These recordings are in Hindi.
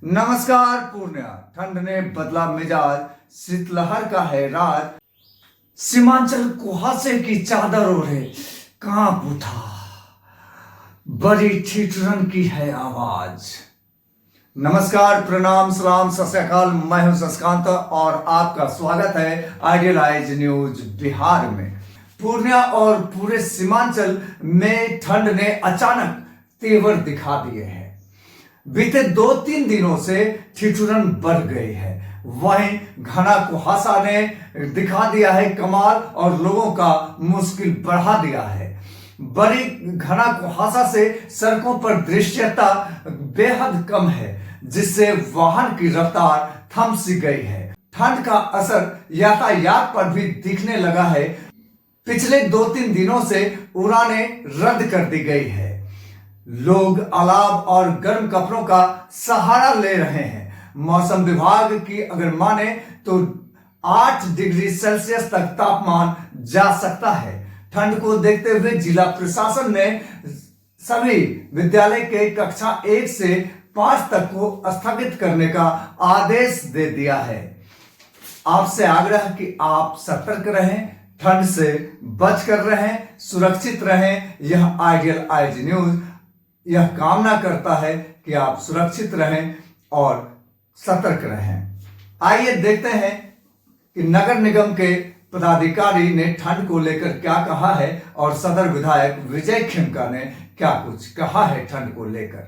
नमस्कार पूर्णिया। ठंड ने बदला मिजाज, शीतलहर का है राज। सीमांचल कुहासे की चादर ओढ़े कांप उठा, बड़ी ठिठुरन की है आवाज। नमस्कार, प्रणाम, सलाम, सत श्री अकाल। मैं हूं शशिकांत और आपका स्वागत है आइडियलाइज न्यूज बिहार में। पूर्णिया और पूरे सीमांचल में ठंड ने अचानक तेवर दिखा दिए हैं। बीते 2-3 दिनों से ठिठुरन बढ़ गई है। वहीं घना कुहासा ने दिखा दिया है कमाल और लोगों का मुश्किल बढ़ा दिया है। बड़ी घना कुहासा से सड़कों पर दृश्यता बेहद कम है, जिससे वाहन की रफ्तार थम सी गई है। ठंड का असर यातायात पर भी दिखने लगा है। पिछले 2-3 दिनों से उड़ानें रद्द कर दी गई है। लोग अलाव और गर्म कपड़ों का सहारा ले रहे हैं। मौसम विभाग की अगर माने तो 8 डिग्री सेल्सियस तक तापमान जा सकता है। ठंड को देखते हुए जिला प्रशासन ने सभी विद्यालय के कक्षा 1 से 5 तक को स्थगित करने का आदेश दे दिया है। आपसे आग्रह कि आप सतर्क रहें, ठंड से बचकर रहें, सुरक्षित रहें। यह आइडियल आइज न्यूज यह कामना करता है कि आप सुरक्षित रहें और सतर्क रहें। आइए देखते हैं कि नगर निगम के पदाधिकारी ने ठंड को लेकर क्या कहा है और सदर विधायक विजय खिमका ने क्या कुछ कहा है ठंड को लेकर।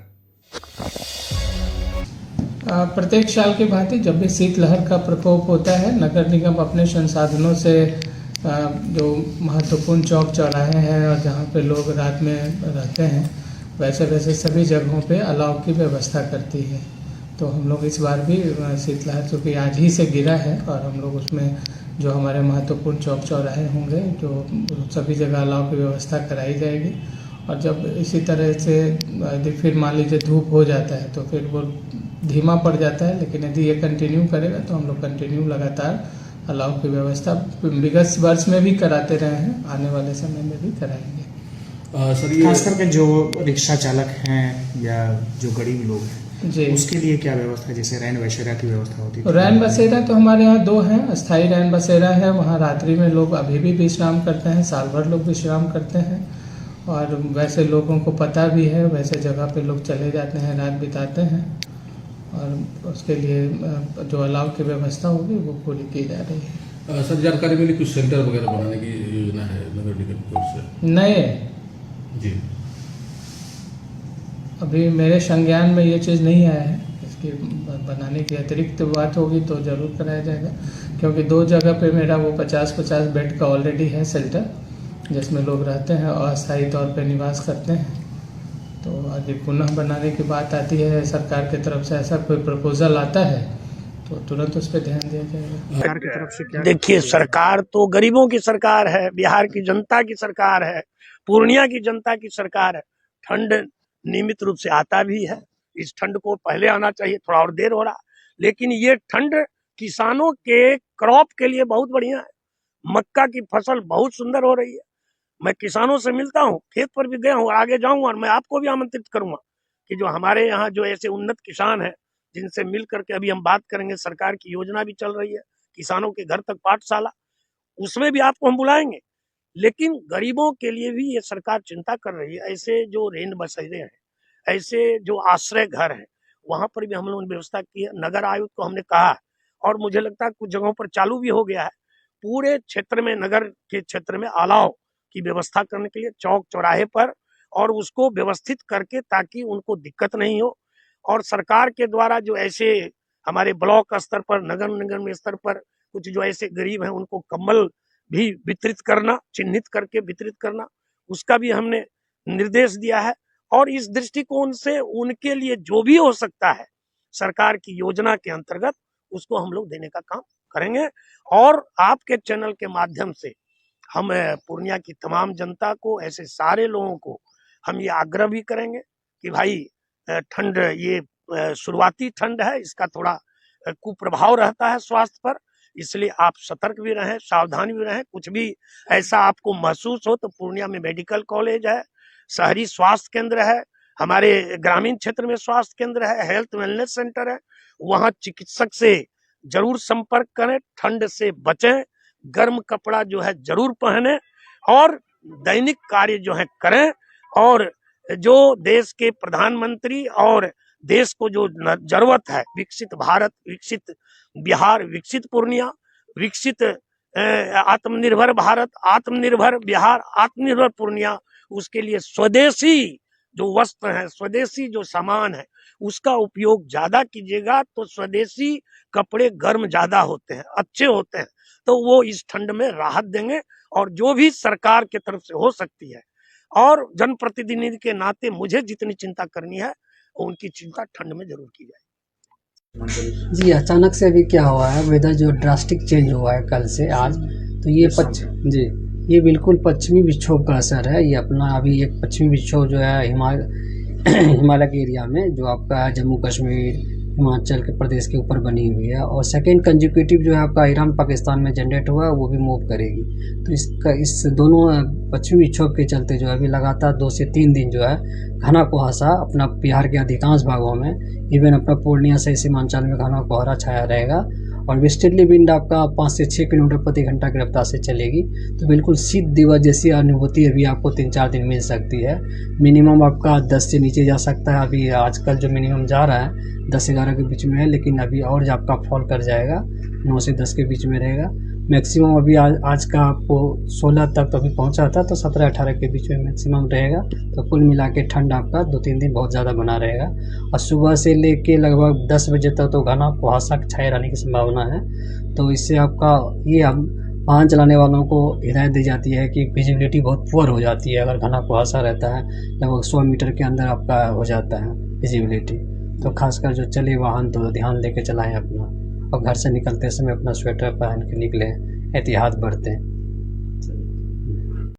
प्रत्येक साल की भांति जब भी शीतलहर का प्रकोप होता है, नगर निगम अपने संसाधनों से जो महत्वपूर्ण चौक चौराहे हैं और जहां पे लोग रात में रहते हैं, वैसे वैसे सभी जगहों पे अलाव की व्यवस्था करती है। तो हम लोग इस बार भी शीतलहर चूँकि आज ही से गिरा है और हम लोग उसमें जो हमारे महत्वपूर्ण चौक चौराहे होंगे, जो सभी जगह अलाव की व्यवस्था कराई जाएगी। और जब इसी तरह से यदि फिर मान लीजिए धूप हो जाता है तो फिर वो धीमा पड़ जाता है, लेकिन यदि ये कंटिन्यू करेगा तो हम लोग कंटिन्यू लगातार अलाव की व्यवस्था विगत वर्ष में भी कराते रहे हैं, आने वाले समय में भी कराएंगे। सर, ये खास करके जो रिक्शा चालक हैं या जो गरीब लोग हैं जी, उसके लिए क्या व्यवस्था है? जैसे रैन बसेरा की व्यवस्था होती है? रैन बसेरा तो हमारे यहाँ 2 हैं। अस्थाई रैन बसेरा है, वहाँ रात्रि में लोग अभी भी विश्राम करते हैं, साल भर लोग विश्राम करते हैं। और वैसे लोगों को पता भी है, वैसे जगह पे लोग चले जाते हैं, रात बिताते हैं। और उसके लिए जो अलाव की व्यवस्था होगी वो पूरी की जा रही है। सर, जानकारी मिली कुछ सेंटर वगैरह बनाने की योजना है नगर निगम की ओर से? नए जी, अभी मेरे संज्ञान में ये चीज़ नहीं आया है। इसकी बनाने की अतिरिक्त बात होगी तो ज़रूर कराया जाएगा, क्योंकि 2 जगह पे मेरा वो 50-50 बेड का ऑलरेडी है सेल्टर, जिसमें लोग रहते हैं और अस्थायी तौर पे निवास करते हैं। तो यदि पुनः बनाने की बात आती है, सरकार की तरफ से ऐसा कोई प्रपोजल आता है तो तुरंत उस पर ध्यान दिया जाएगा। सरकार की तरफ से क्या? देखिए, सरकार तो गरीबों की सरकार है, बिहार की जनता की सरकार है, पूर्णिया की जनता की सरकार है। ठंड नियमित रूप से आता भी है। इस ठंड को पहले आना चाहिए, थोड़ा और देर हो रहा, लेकिन ये ठंड किसानों के क्रॉप के लिए बहुत बढ़िया है। मक्का की फसल बहुत सुंदर हो रही है। मैं किसानों से मिलता हूँ, खेत पर भी गया हूँ, आगे जाऊंगा और मैं आपको भी आमंत्रित करूंगा कि जो हमारे यहाँ जो ऐसे उन्नत किसान हैं, जिनसे मिल करके अभी हम बात करेंगे। सरकार की योजना भी चल रही है, किसानों के घर तक पाठशाला, उसमें भी आपको हम बुलाएंगे। लेकिन गरीबों के लिए भी ये सरकार चिंता कर रही है। ऐसे जो रेन बसेरे हैं, ऐसे जो आश्रय घर हैं, वहां पर भी हम लोगों ने व्यवस्था की है। नगर आयुक्त को हमने कहा और मुझे लगता है कुछ जगहों पर चालू भी हो गया है। पूरे क्षेत्र में, नगर के क्षेत्र में अलाव की व्यवस्था करने के लिए चौक चौराहे पर, और उसको व्यवस्थित करके ताकि उनको दिक्कत नहीं हो। और सरकार के द्वारा जो ऐसे हमारे ब्लॉक स्तर पर, नगर निगम स्तर पर कुछ जो ऐसे गरीब हैं, उनको कंबल भी वितरित करना, चिन्हित करके वितरित करना, उसका भी हमने निर्देश दिया है। और इस दृष्टिकोण से उनके लिए जो भी हो सकता है सरकार की योजना के अंतर्गत, उसको हम लोग देने का काम करेंगे। और आपके चैनल के माध्यम से हम पूर्णिया की तमाम जनता को, ऐसे सारे लोगों को हम ये आग्रह भी करेंगे कि भाई, ठंड ये शुरुआती ठंड है, इसका थोड़ा कुप्रभाव रहता है स्वास्थ्य पर, इसलिए आप सतर्क भी रहें, सावधान भी रहें। कुछ भी ऐसा आपको महसूस हो तो पूर्णिया में मेडिकल कॉलेज है, शहरी स्वास्थ्य केंद्र है, हमारे ग्रामीण क्षेत्र में स्वास्थ्य केंद्र है, हेल्थ वेलनेस सेंटर है, वहां चिकित्सक से जरूर संपर्क करें, ठंड से बचें, गर्म कपड़ा जो है जरूर पहने और दैनिक कार्य जो है करें। और जो देश के प्रधानमंत्री और देश को जो जरूरत है, विकसित भारत, विकसित बिहार, विकसित पूर्णिया, विकसित आत्मनिर्भर भारत, आत्मनिर्भर बिहार, आत्मनिर्भर पूर्णिया, उसके लिए स्वदेशी जो वस्त्र है, स्वदेशी जो सामान है, उसका उपयोग ज्यादा कीजिएगा तो स्वदेशी कपड़े गर्म ज्यादा होते हैं, अच्छे होते हैं, तो वो इस ठंड में राहत देंगे। और जो भी सरकार की तरफ से हो सकती है और जनप्रतिनिधि के नाते मुझे जितनी चिंता करनी है उनकी चिंता ठंड में जरूर की जाए। जी, अचानक से अभी क्या हुआ है, वेदर जो ड्रास्टिक चेंज हुआ है कल से आज, तो ये बिल्कुल पश्चिमी विक्षोभ का असर है। ये अपना अभी एक पश्चिमी विक्षोभ जो है हिमालय के एरिया में, जो आपका जम्मू कश्मीर हिमाचल के प्रदेश के ऊपर बनी हुई है, और सेकेंड कंजिक्यूटिव जो है आपका ईरान पाकिस्तान में जनरेट हुआ है, वो भी मूव करेगी। तो इस दोनों पश्चिमी विक्षोभ के चलते जो है अभी लगातार 2 से 3 दिन जो है घना कुहासा अपना बिहार के अधिकांश भागों में, इवन अपना पूर्णिया से सीमांचल में घना कोहरा छाया रहेगा। और वेस्टर्ली विंड आपका 5 से 6 किलोमीटर प्रति घंटा की रफ्तार से चलेगी। तो बिल्कुल शीत दिवस जैसी अनुभूति अभी आपको 3-4 दिन मिल सकती है। मिनिमम आपका 10 से नीचे जा सकता है। अभी आजकल जो मिनिमम जा रहा है 10-11 के बीच में है, लेकिन अभी और आपका फॉल कर जाएगा, 9 से 10 के बीच में रहेगा। मैक्सिमम अभी आज का आपको 16 तक तो अभी पहुंचा था, तो 17-18 के बीच में मैक्सिमम रहेगा। तो कुल मिला के ठंड आपका 2-3 दिन बहुत ज़्यादा बना रहेगा। और सुबह से लेके लगभग 10 बजे तक तो घना कुहासा छाए रहने की संभावना है। तो इससे आपका ये वाहन चलाने वालों को हिदायत दी जाती है कि विजिबिलिटी बहुत पुअर हो जाती है अगर घना कुहासा रहता है, लगभग 100 मीटर के अंदर आपका हो जाता है विजिबिलिटी। तो खासकर जो चले वाहन तो ध्यान देके चलाएं अपना, और घर से निकलते समय अपना स्वेटर पहन के निकलें, एहतियात बरतें।